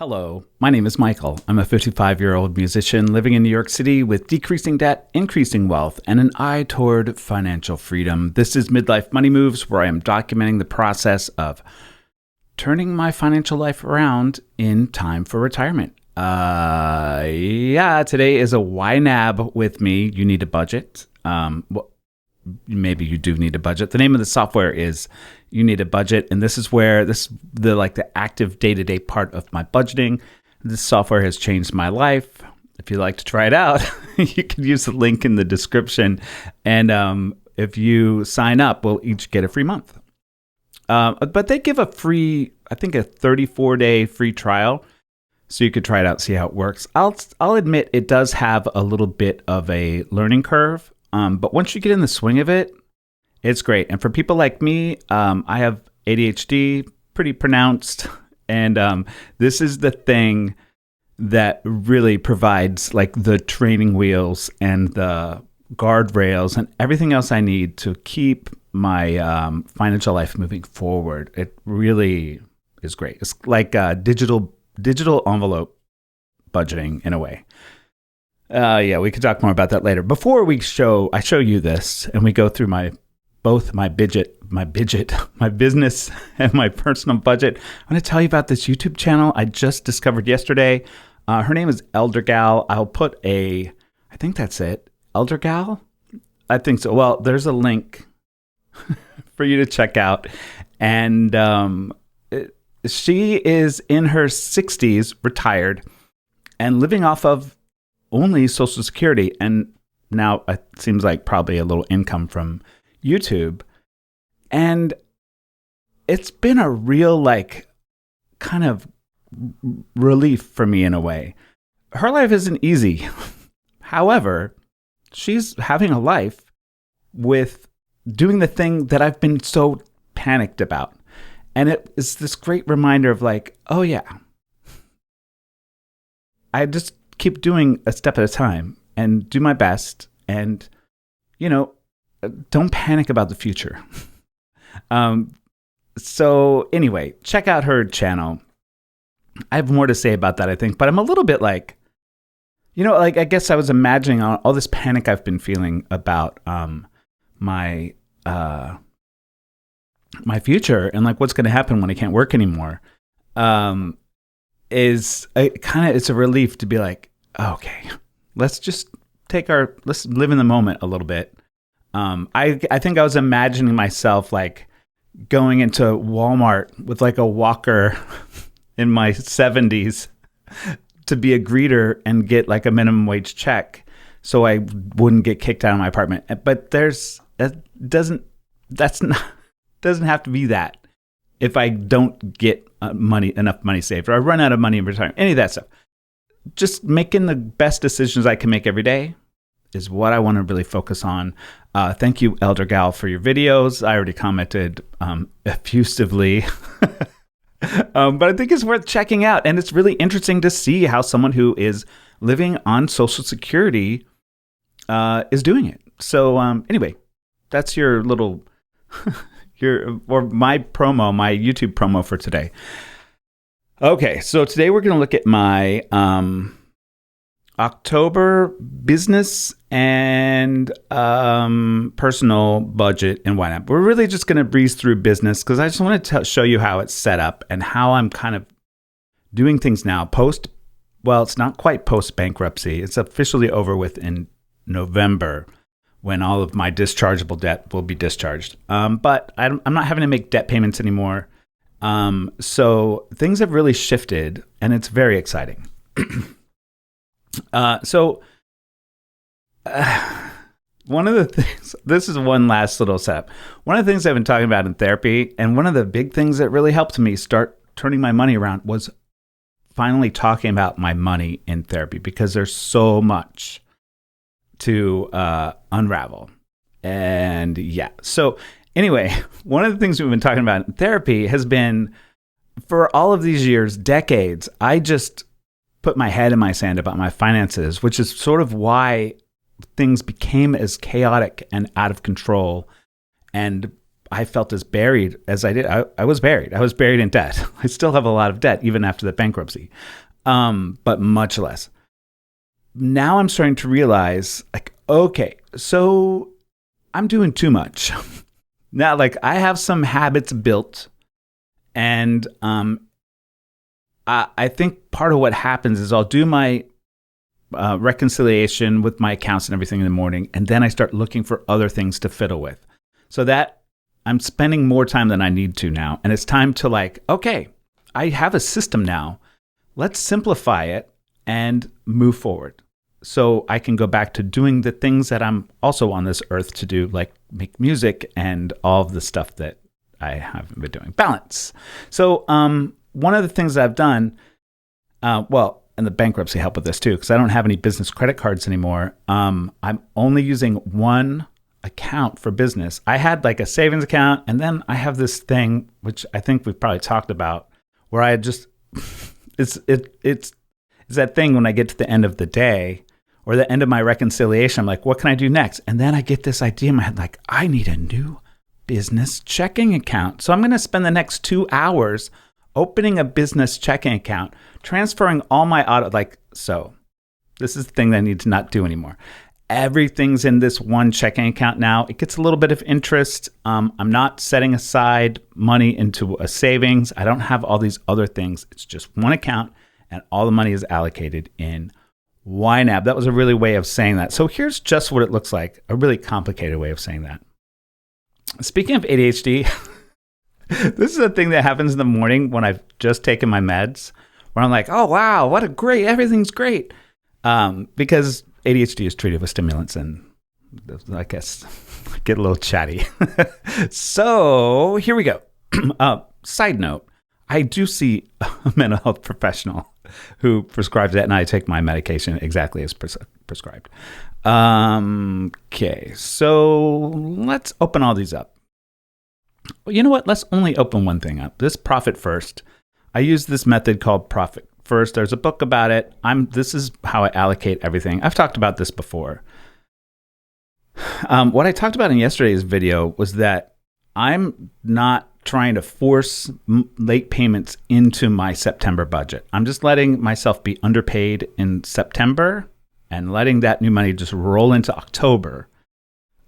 Hello, my name is Michael. I'm a 55-year-old musician living in New York City with decreasing debt, increasing wealth, and an eye toward financial freedom. This is Midlife Money Moves, where I am documenting the process of turning my financial life around in time for retirement. Today is a YNAB with me. You need a budget. Maybe you do need a budget. The name of the software is You Need a Budget, and this is where the active day-to-day part of my budgeting. This software has changed my life. If you'd like to try it out, you can use the link in the description, and if you sign up, we'll each get a free month. But they give a free, I think, a 34-day free trial, so you could try it out, see how it works. I'll admit it does have a little bit of a learning curve. But once you get in the swing of it, it's great. And for people like me, I have ADHD pretty pronounced. And this is the thing that really provides like the training wheels and the guardrails and everything else I need to keep my financial life moving forward. It really is great. It's like digital envelope budgeting in a way. We could talk more about that later. Before I show you this and we go through my business and my personal budget, I'm going to tell you about this YouTube channel I just discovered yesterday. Her name is Elder Gal. I'll put I think that's it. Elder Gal? I think so. Well, there's a link for you to check out. And she is in her 60s, retired, and living off of only Social Security, and now it seems like probably a little income from YouTube. And it's been a real kind of relief for me in a way. Her life isn't easy. However, she's having a life with doing the thing that I've been so panicked about. And it is this great reminder of oh yeah, I just keep doing a step at a time and do my best, and don't panic about the future. So anyway, check out her channel. I have more to say about that, I think, but I'm a little bit I guess I was imagining all this panic I've been feeling about my future and what's going to happen when I can't work anymore. It's a relief to be okay, let's live in the moment a little bit. I think I was imagining myself going into Walmart with a walker in my 70s to be a greeter and get a minimum wage check so I wouldn't get kicked out of my apartment. But doesn't have to be that if I don't get enough money saved or I run out of money in retirement, any of that stuff. Just making the best decisions I can make every day is what I want to really focus on. Thank you, Elder Gal, for your videos. I already commented effusively. But I think it's worth checking out. And it's really interesting to see how someone who is living on Social Security is doing it. So anyway, that's your little, my YouTube promo for today. Okay, so today we're going to look at my October business and personal budget and YNAB. We're really just going to breeze through business because I just want to show you how it's set up and how I'm kind of doing things now. It's not quite post-bankruptcy. It's officially over with in November when all of my dischargeable debt will be discharged. But I'm not having to make debt payments anymore. So things have really shifted, and it's very exciting. One of the things, this is one last little setup. One of the things I've been talking about in therapy, and one of the big things that really helped me start turning my money around was finally talking about my money in therapy, because there's so much to unravel. And so anyway, one of the things we've been talking about in therapy has been, for all of these years, decades, I just put my head in my sand about my finances, which is sort of why things became as chaotic and out of control. And I felt as buried as I did. I was buried. I was buried in debt. I still have a lot of debt even after the bankruptcy, but much less. Now I'm starting to realize, like, okay, so I'm doing too much. Now, like, I have some habits built, and I think part of what happens is I'll do my reconciliation with my accounts and everything in the morning, and then I start looking for other things to fiddle with. So that I'm spending more time than I need to now, and it's time to, like, okay, I have a system now. Let's simplify it and move forward. So I can go back to doing the things that I'm also on this earth to do, like make music and all of the stuff that I haven't been doing. Balance. So one of the things that I've done, and the bankruptcy helped with this too, because I don't have any business credit cards anymore. I'm only using one account for business. I had like a savings account, and then I have this thing, which I think we've probably talked about, where I just, it's that thing when I get to the end of the day or the end of my reconciliation, I'm like, what can I do next? And then I get this idea in my head, like, I need a new business checking account. So I'm going to spend the next 2 hours opening a business checking account, transferring all my so this is the thing that I need to not do anymore. Everything's in this one checking account now. It gets a little bit of interest. I'm not setting aside money into a savings. I don't have all these other things. It's just one account, and all the money is allocated in YNAB. That was a really way of saying that. So here's just what it looks like, a really complicated way of saying that. Speaking of ADHD, this is a thing that happens in the morning when I've just taken my meds, where I'm like, oh, wow, everything's great. Because ADHD is treated with stimulants, and I guess I get a little chatty. So here we go. Side note, I do see a mental health professional who prescribes it, and I take my medication exactly as prescribed. Okay, so let's open all these up. Well, you know what? Let's only open one thing up. This Profit First. I use this method called Profit First. There's a book about it. This is how I allocate everything. I've talked about this before. What I talked about in yesterday's video was that I'm not trying to force late payments into my September budget. I'm just letting myself be underpaid in September and letting that new money just roll into October.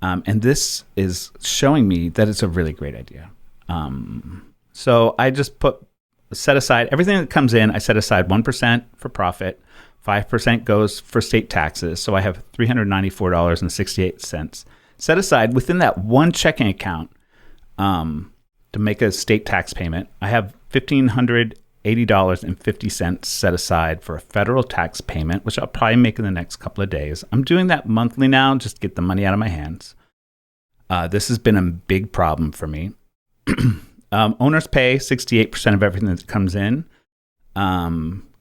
And this is showing me that it's a really great idea. So I just set aside everything that comes in. I set aside 1% for profit, 5% goes for state taxes. So I have $394.68 set aside within that one checking account to make a state tax payment. I have $1,580.50 set aside for a federal tax payment, which I'll probably make in the next couple of days. I'm doing that monthly now, just to get the money out of my hands. This has been a big problem for me. Owners pay 68% of everything that comes in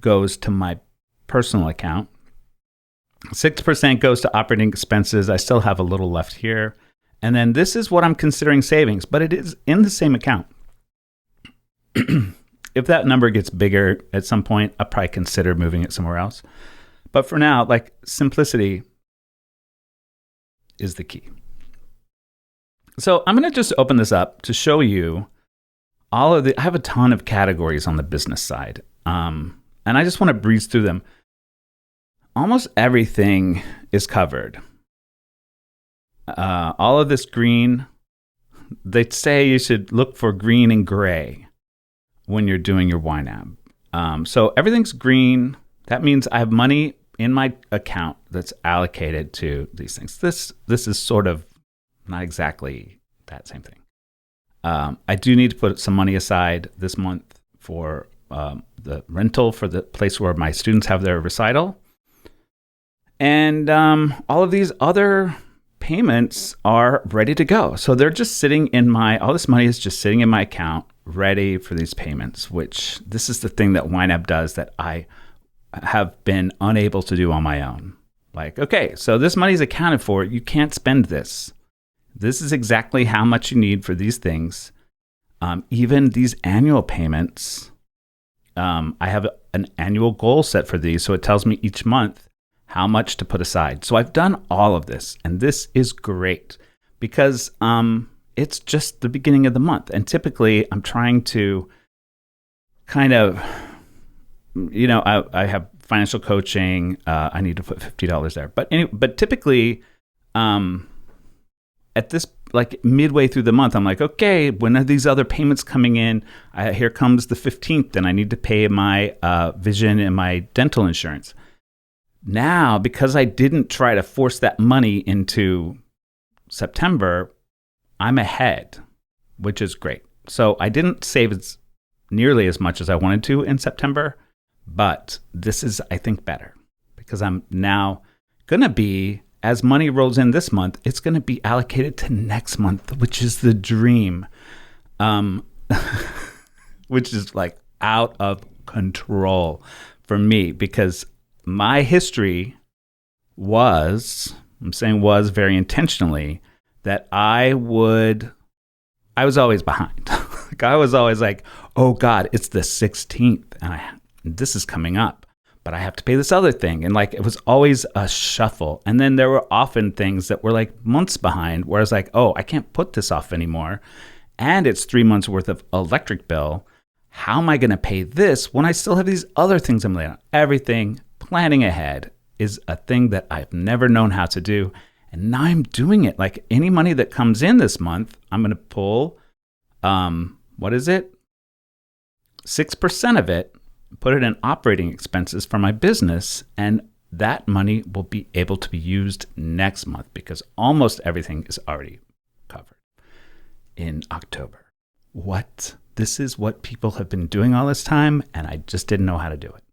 goes to my personal account. 6% goes to operating expenses. I still have a little left here. And then this is what I'm considering savings, but it is in the same account. If that number gets bigger at some point, I'll probably consider moving it somewhere else. But for now, like, simplicity is the key. So I'm going to just open this up to show you I have a ton of categories on the business side. And I just want to breeze through them. Almost everything is covered. All of this green, they say you should look for green and gray when you're doing your YNAB. So everything's green. That means I have money in my account that's allocated to these things. This is sort of not exactly that same thing. I do need to put some money aside this month for the rental for the place where my students have their recital. And all of these other payments are ready to go. So they're just sitting in all this money is just sitting in my account ready for these payments, which this is the thing that YNAB does that I have been unable to do on my own. Like, okay, so this money is accounted for. You can't spend this. This is exactly how much you need for these things. Even these annual payments, I have an annual goal set for these. So it tells me each month how much to put aside. So I've done all of this, and this is great because it's just the beginning of the month. And typically I'm trying to kind of, I have financial coaching. I need to put $50 there. But typically, at this, like midway through the month, I'm like, okay, when are these other payments coming in? Here comes the 15th, and I need to pay my vision and my dental insurance. Now, because I didn't try to force that money into September, I'm ahead, which is great. So I didn't save nearly as much as I wanted to in September, but this is, I think, better because I'm now going to be, as money rolls in this month, it's going to be allocated to next month, which is the dream, which is like out of control for me because my history was, I'm saying was very intentionally, that I was always behind. Like I was always like, oh God, it's the 16th and this is coming up, but I have to pay this other thing. And like, it was always a shuffle. And then there were often things that were like months behind where I was like, oh, I can't put this off anymore. And it's 3 months worth of electric bill. How am I going to pay this when I still have these other things I'm laying on? Everything, planning ahead is a thing that I've never known how to do. And now I'm doing it. Like any money that comes in this month, I'm going to pull, 6% of it, put it in operating expenses for my business. And that money will be able to be used next month because almost everything is already covered in October. What? This is what people have been doing all this time, and I just didn't know how to do it.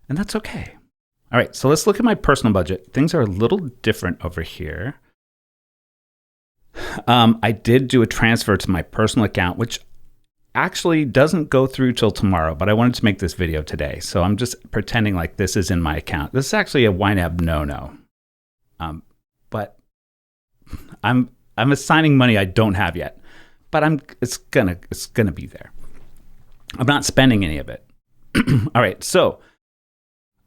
And that's okay. All right, so let's look at my personal budget. Things are a little different over here. I did do a transfer to my personal account, which actually doesn't go through till tomorrow, but I wanted to make this video today. So I'm just pretending like this is in my account. This is actually a YNAB no-no. But I'm assigning money I don't have yet. But it's gonna be there. I'm not spending any of it. All right, so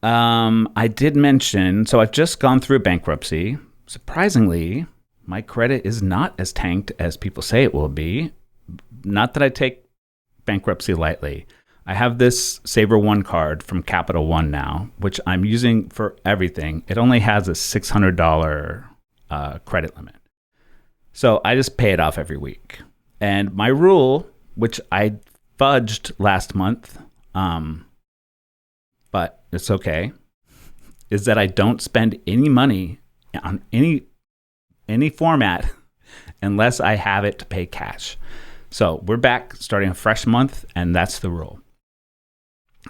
I did mention, so I've just gone through bankruptcy. Surprisingly, my credit is not as tanked as people say it will be. Not that I take bankruptcy lightly. I have this Saver One card from Capital One now, which I'm using for everything. It only has a $600 credit limit. So I just pay it off every week. And my rule, which I fudged last month, but it's okay, is that I don't spend any money on any format unless I have it to pay cash. So we're back starting a fresh month, and that's the rule.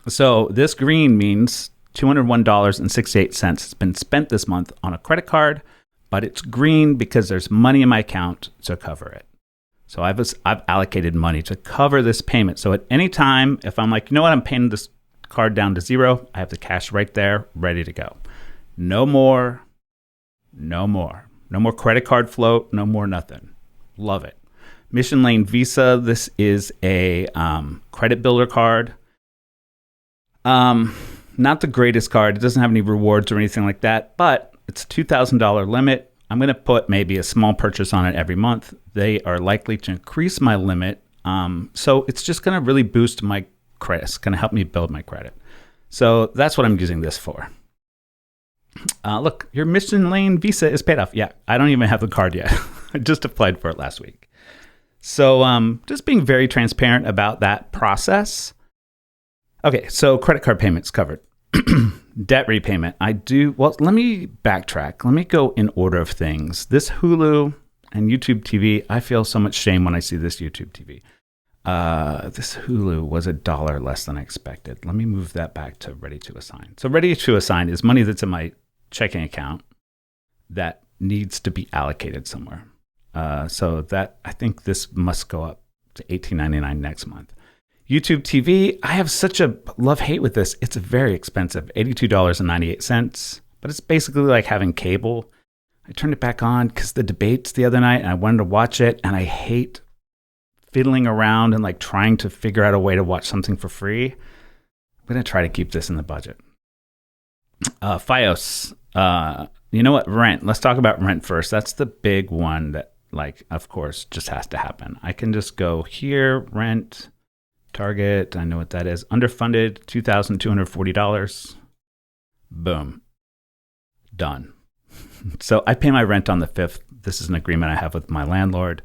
So this green means $201.68 has been spent this month on a credit card, but it's green because there's money in my account to cover it. So I've allocated money to cover this payment. So at any time, if I'm like, you know what, I'm paying this card down to zero, I have the cash right there, ready to go. No more credit card float, no more nothing. Love it. Mission Lane Visa, this is a credit builder card. Not the greatest card. It doesn't have any rewards or anything like that, but it's a $2,000 limit. I'm going to put maybe a small purchase on it every month. They are likely to increase my limit. So it's just going to really boost my credit. It's going to help me build my credit. So that's what I'm using this for. Look, your Mission Lane Visa is paid off. Yeah, I don't even have the card yet. I just applied for it last week. So just being very transparent about that process. Okay, so credit card payments covered. Debt repayment. Well, let me backtrack. Let me go in order of things. This Hulu and YouTube TV, I feel so much shame when I see this YouTube TV. This Hulu was $1 less than I expected. Let me move that back to ready to assign. So ready to assign is money that's in my checking account that needs to be allocated somewhere. So that, I think this must go up to $18.99 next month. YouTube TV, I have such a love-hate with this. It's very expensive, $82.98, but it's basically like having cable. I turned it back on because the debates the other night, and I wanted to watch it, and I hate fiddling around and like trying to figure out a way to watch something for free. I'm going to try to keep this in the budget. FiOS, you know what? Rent. Let's talk about rent first. That's the big one that like, of course, just has to happen. I can just go here, rent, Target. I know what that is. Underfunded, $2,240. Boom. Done. So I pay my rent on the 5th. This is an agreement I have with my landlord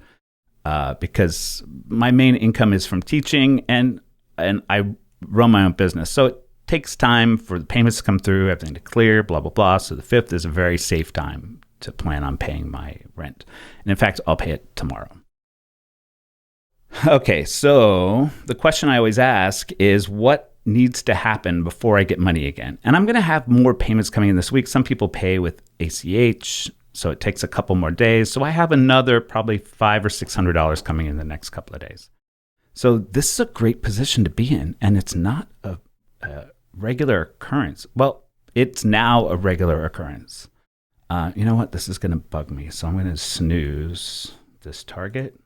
because my main income is from teaching and I run my own business. So it takes time for the payments to come through, everything to clear, blah, blah, blah. So the 5th is a very safe time to plan on paying my rent. And in fact, I'll pay it tomorrow. Okay, so the question I always ask is what needs to happen before I get money again? And I'm going to have more payments coming in this week. Some people pay with ACH, so it takes a couple more days. So I have another probably $500 or $600 coming in the next couple of days. So this is a great position to be in, and it's not a regular occurrence. Well, it's now a regular occurrence. You know what? This is going to bug me, so I'm going to snooze this target.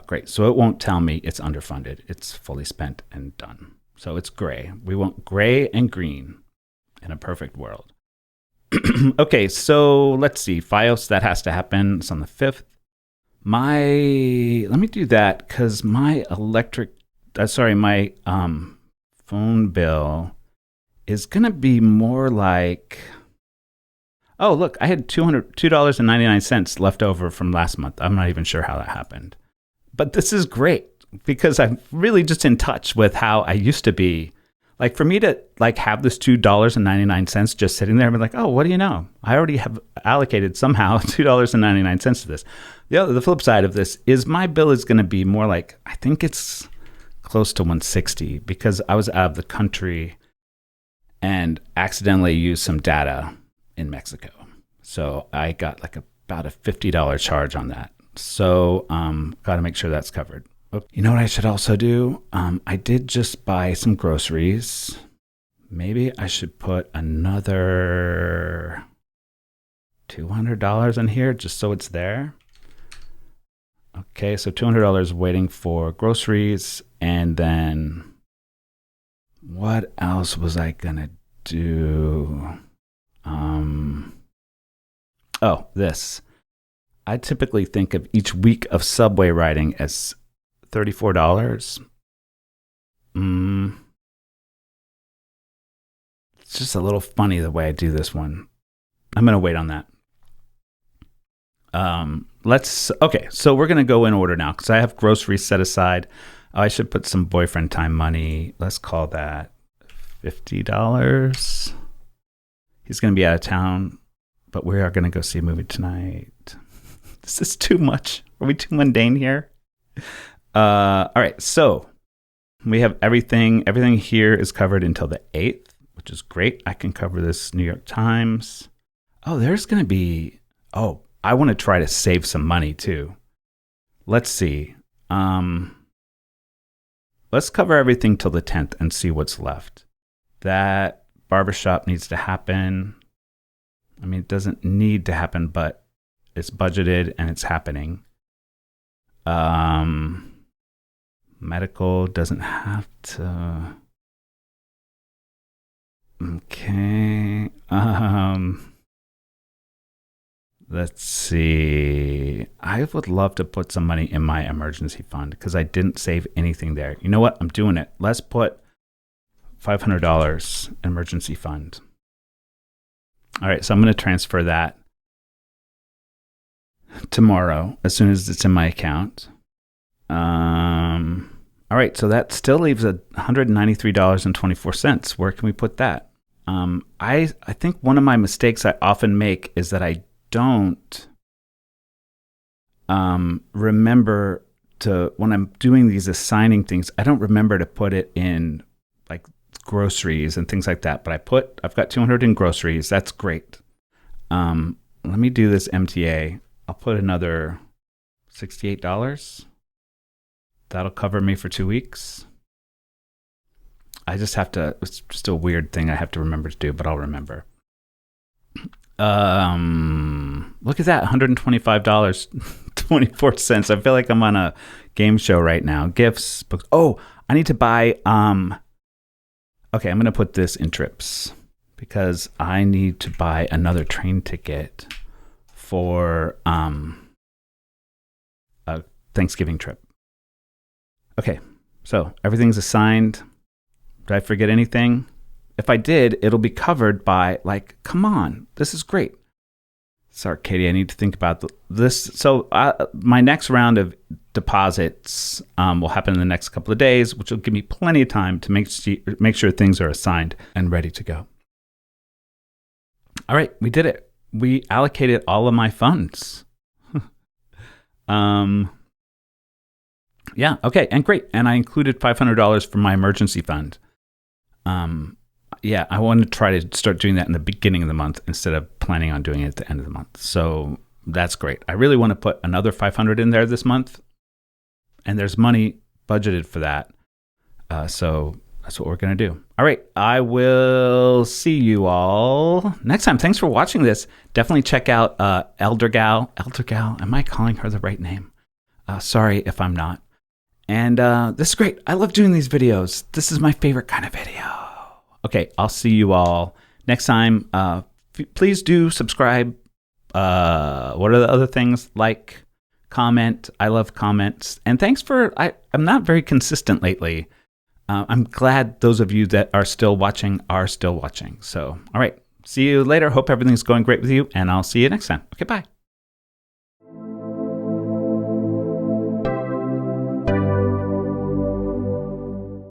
Great. So it won't tell me it's underfunded. It's fully spent and done. So it's gray. We want gray and green in a perfect world. Okay, so let's see. FiOS, that has to happen. It's on the 5th. Let me do that because my my phone bill is going to be more like, oh, look, I had $202.99 left over from last month. I'm not even sure how that happened. But this is great because I'm really just in touch with how I used to be. Like for me to like have this $2.99 just sitting there and be like, oh, what do you know? I already have allocated somehow $2.99 to this. The flip side of this is my bill is going to be more like, I think it's close to $160 because I was out of the country and accidentally used some data in Mexico. So I got like about a $50 charge on that. So got to make sure that's covered. You know what I should also do? I did just buy some groceries. Maybe I should put another $200 in here just so it's there. Okay, so $200 waiting for groceries. And then what else was I going to do? This. I typically think of each week of subway riding as $34. It's just a little funny the way I do this one. I'm going to wait on that. Okay, so we're going to go in order now because I have groceries set aside. I should put some boyfriend time money. Let's call that $50. He's going to be out of town, but we are going to go see a movie tonight. This is too much. Are we too mundane here? All right, so we have everything. Everything here is covered until the 8th, which is great. I can cover this New York Times. Oh, there's going to be... Oh, I want to try to save some money too. Let's see. Let's cover everything till the 10th and see what's left. That barbershop needs to happen. I mean, it doesn't need to happen, but it's budgeted and it's happening. Medical doesn't have to. Okay. Let's see. I would love to put some money in my emergency fund because I didn't save anything there. You know what? I'm doing it. Let's put $500 emergency fund. All right, so I'm going to transfer that tomorrow as soon as it's in my account. All right, so that still leaves $193.24. Where can we put that? I think one of my mistakes I often make is that I don't remember to, when I'm doing these assigning things, I don't remember to put it in like groceries and things like that. But I've got 200 in groceries. That's great. Let me do this MTA. I'll put another $68. That'll cover me for 2 weeks. I just have to, it's just a weird thing I have to remember to do, but I'll remember. Look at that, $125.24. I feel like I'm on a game show right now. Gifts, books. Oh, I need to buy, okay, I'm going to put this in trips because I need to buy another train ticket for Thanksgiving trip. Okay, so everything's assigned. Did I forget anything? If I did, it'll be covered by, like, come on, this is great. Sorry, Katie, I need to think about this. So my next round of deposits will happen in the next couple of days, which will give me plenty of time to make sure things are assigned and ready to go. All right, we did it. We allocated all of my funds. Yeah, okay, and great. And I included $500 for my emergency fund. Yeah, I want to try to start doing that in the beginning of the month instead of planning on doing it at the end of the month. So that's great. I really want to put another $500 in there this month, and there's money budgeted for that. So that's what we're going to do. All right, I will see you all next time. Thanks for watching this. Definitely check out Elder Gal. Am I calling her the right name? Sorry if I'm not. And this is great. I love doing these videos. This is my favorite kind of video. Okay, I'll see you all next time. Please do subscribe. What are the other things? Like, comment. I love comments. And thanks for, I'm not very consistent lately. I'm glad those of you that are still watching are still watching. So, all right, see you later. Hope everything's going great with you, and I'll see you next time. Okay, bye.